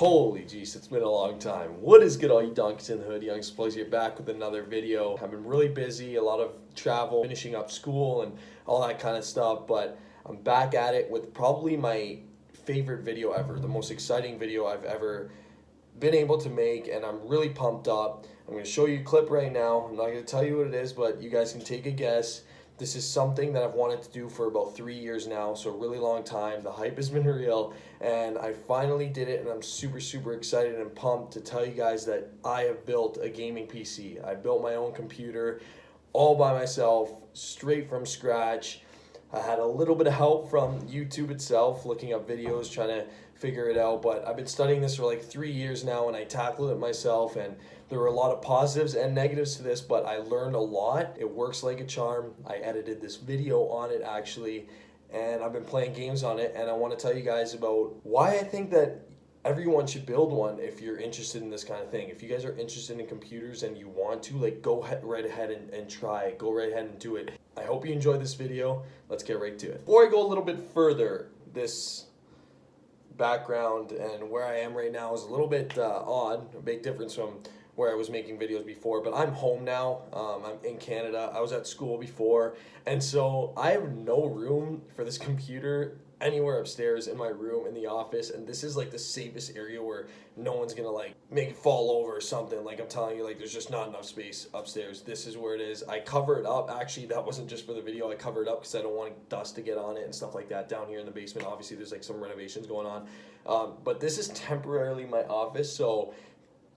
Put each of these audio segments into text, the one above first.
Holy jeez, it's been a long time. What is good, all you donkeys in the hood? Young Suppose here back with another video. I've been really busy, a lot of travel, finishing up school and all that kind of stuff, but I'm back at it with probably my favorite video ever, the most exciting video I've ever been able to make, and I'm really pumped up. I'm going to show you a clip right now. I'm not going to tell you what it is, but you guys can take a guess. This is something that I've wanted to do for about 3 years now, so a really long time. The hype has been real, and I finally did it, and I'm super excited and pumped to tell you guys that I have built a gaming PC. I built my own computer all by myself, straight from scratch. I had a little bit of help from YouTube itself, looking up videos, trying to figure it out, but I've been studying this for like 3 years now, and I tackled it myself, and there were a lot of positives and negatives to this, but I learned a lot. It works like a charm. I edited this video on it actually, and I've been playing games on it, and I want to tell you guys about why I think that everyone should build one if you're interested in this kind of thing. If you guys are interested in computers and you want to, like, go right ahead and try it. Go right ahead and do it. I hope you enjoyed this video. Let's get right to it. Before I go a little bit further, this background and where I am right now is a little bit odd, a big difference from where I was making videos before, but I'm home now. I'm in Canada. I was at school before, and so I have no room for this computer anywhere upstairs in my room in the office, and this is like the safest area where no one's gonna like make it fall over or something. Like, I'm telling you, like, there's just not enough space upstairs. This is where it is. I cover it up. Actually, that wasn't just for the video. I covered it up because I don't want dust to get on it and stuff like that down here in the basement. Obviously, there's like some renovations going on, but this is temporarily my office, so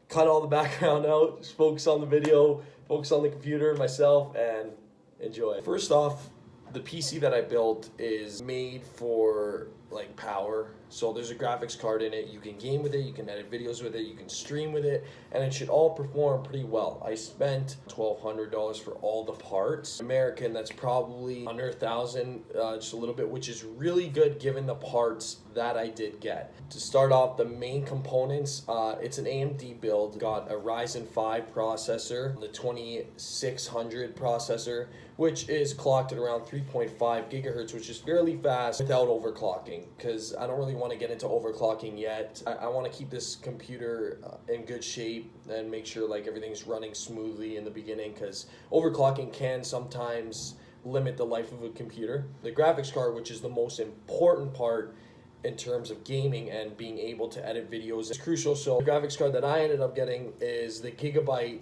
cut all the background out, just focus on the video, focus on the computer, myself, and enjoy. First off, the PC that I built is made for like power. So there's a graphics card in it. You can game with it, you can edit videos with it, you can stream with it, and it should all perform pretty well. I spent $1,200 for all the parts. American, that's probably under $1,000, just a little bit, which is really good given the parts that I did get. To start off, the main components, it's an AMD build. Got a Ryzen 5 processor, the 2600 processor, which is clocked at around 3.5 gigahertz, which is fairly fast without overclocking, because I don't really want to get into overclocking yet. I want to keep this computer in good shape and make sure like everything's running smoothly in the beginning, because overclocking can sometimes limit the life of a computer. The graphics card, which is the most important part in terms of gaming and being able to edit videos, is crucial. So the graphics card that I ended up getting is the Gigabyte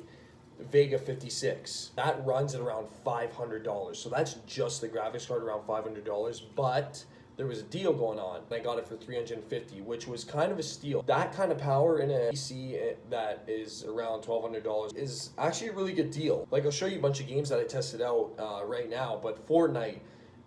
Vega 56. That runs at around $500. So that's just the graphics card, around $500. But there was a deal going on. I got it for $350, which was kind of a steal. That kind of power in a PC that is around $1,200 is actually a really good deal. Like, I'll show you a bunch of games that I tested out right now, but Fortnite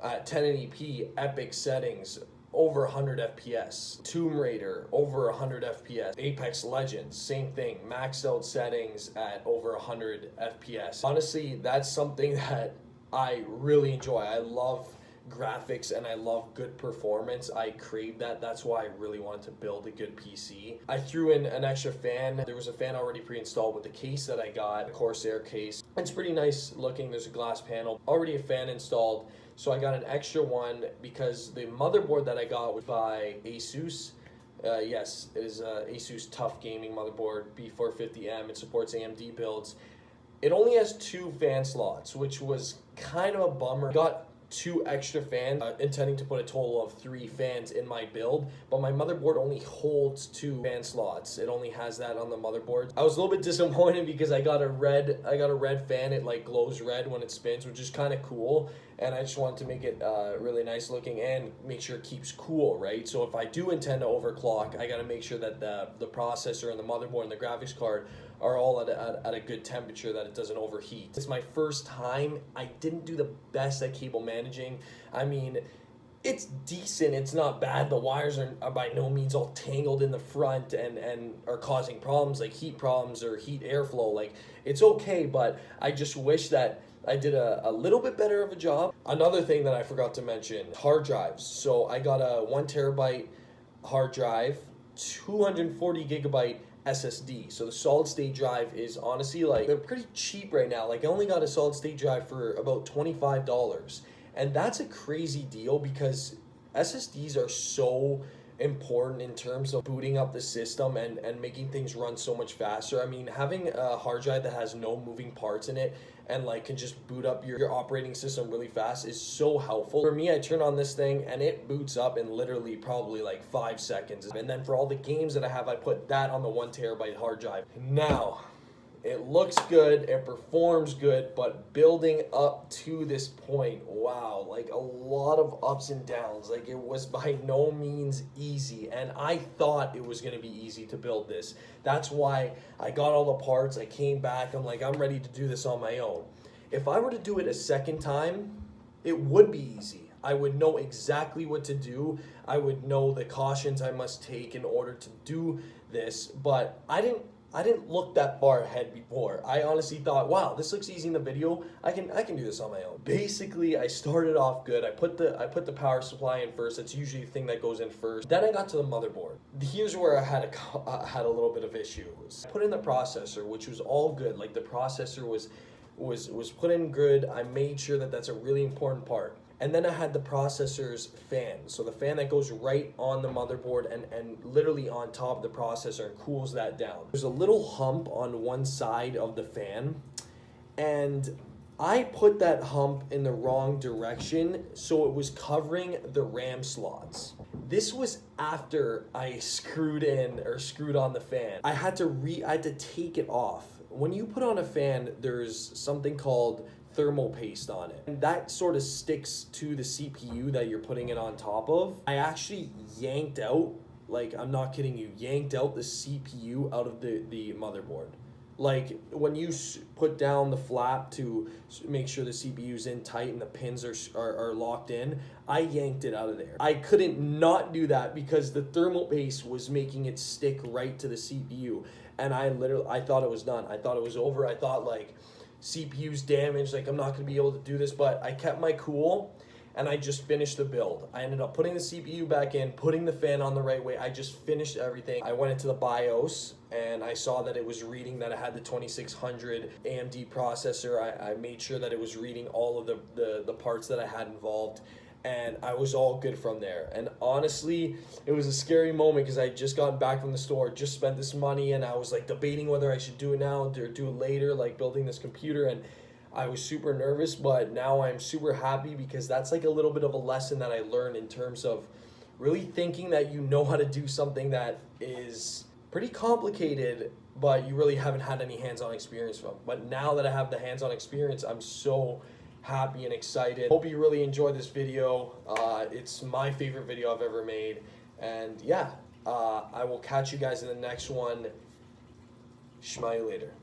at 1080p, epic settings, over 100 FPS. Tomb Raider, over 100 FPS. Apex Legends, same thing, maxed out settings at over 100 FPS. Honestly, that's something that I really enjoy. I love graphics and I love good performance. I crave that. That's why I really wanted to build a good PC. I threw in an extra fan. There was a fan already pre-installed with the case that I got, a Corsair case. It's pretty nice looking. There's a glass panel, already a fan installed. So I got an extra one because the motherboard that I got was by Asus. Yes, it is Asus Tough Gaming motherboard, B450M. It supports AMD builds. It only has 2 fan slots, which was kind of a bummer. Got 2 extra fans, intending to put a total of 3 fans in my build, but my motherboard only holds 2 fan slots. It only has that on the motherboard. I was a little bit disappointed because I got a red fan. It like glows red when it spins, which is kind of cool, and I just wanted to make it really nice looking and make sure it keeps cool, right? So if I do intend to overclock, I got to make sure that the processor and the motherboard and the graphics card are all at a good temperature, that it doesn't overheat. It's my first time. I didn't do the best at cable managing. I mean, it's decent, it's not bad. The wires are by no means all tangled in the front and are causing problems like heat problems or heat airflow. Like, it's okay, but I just wish that I did a little bit better of a job. Another thing that I forgot to mention, hard drives. So I got a 1 terabyte hard drive, 240 gigabyte SSD. So the solid state drive is honestly, like, they're pretty cheap right now. Like, I only got a solid state drive for about $25. And that's a crazy deal because SSDs are so important in terms of booting up the system and making things run so much faster. I mean, having a hard drive that has no moving parts in it and like can just boot up your operating system really fast is so helpful. For me, I turn on this thing and it boots up in literally probably like 5 seconds. And then for all the games that I have, I put that on the 1 terabyte hard drive. Now, it looks good, it performs good, but building up to this point, wow, like a lot of ups and downs. Like, it was by no means easy, and I thought it was going to be easy to build this. That's why I got all the parts, I came back, I'm like, I'm ready to do this on my own. If I were to do it a second time, it would be easy. I would know exactly what to do. I would know the cautions I must take in order to do this, but I didn't look that far ahead before. I honestly thought, wow, this looks easy in the video. I can do this on my own. Basically, I started off good. I put the power supply in first. That's usually the thing that goes in first. Then I got to the motherboard. Here's where I had a little bit of issues. I put in the processor, which was all good. Like, the processor was put in good. I made sure that that's a really important part. And then I had the processor's fan. So the fan that goes right on the motherboard and literally on top of the processor and cools that down. There's a little hump on one side of the fan, and I put that hump in the wrong direction, so it was covering the RAM slots. This was after I screwed on the fan. I had to take it off. When you put on a fan, there's something called thermal paste on it, and that sort of sticks to the CPU that you're putting it on top of. I actually yanked out, like, I'm not kidding you, yanked out the CPU out of the motherboard. Like, when you put down the flap to make sure the CPU's in tight and the pins are locked in, I yanked it out of there. I couldn't not do that because the thermal paste was making it stick right to the CPU, and I thought it was done. I thought it was over. I thought, like, CPU's damaged, like, I'm not going to be able to do this, but I kept my cool and I just finished the build. I ended up putting the CPU back in, putting the fan on the right way. I just finished everything. I went into the BIOS and I saw that it was reading that I had the 2600 AMD processor. I made sure that it was reading all of the parts that I had involved, and I was all good from there. And honestly, it was a scary moment because I had just gotten back from the store, just spent this money, and I was like debating whether I should do it now or do it later, like building this computer, and I was super nervous, but now I'm super happy because that's like a little bit of a lesson that I learned in terms of really thinking that you know how to do something that is pretty complicated, but you really haven't had any hands-on experience from. But now that I have the hands-on experience, I'm so happy and excited. Hope you really enjoyed this video. It's my favorite video I've ever made, and yeah, I will catch you guys in the next one. Schmile later.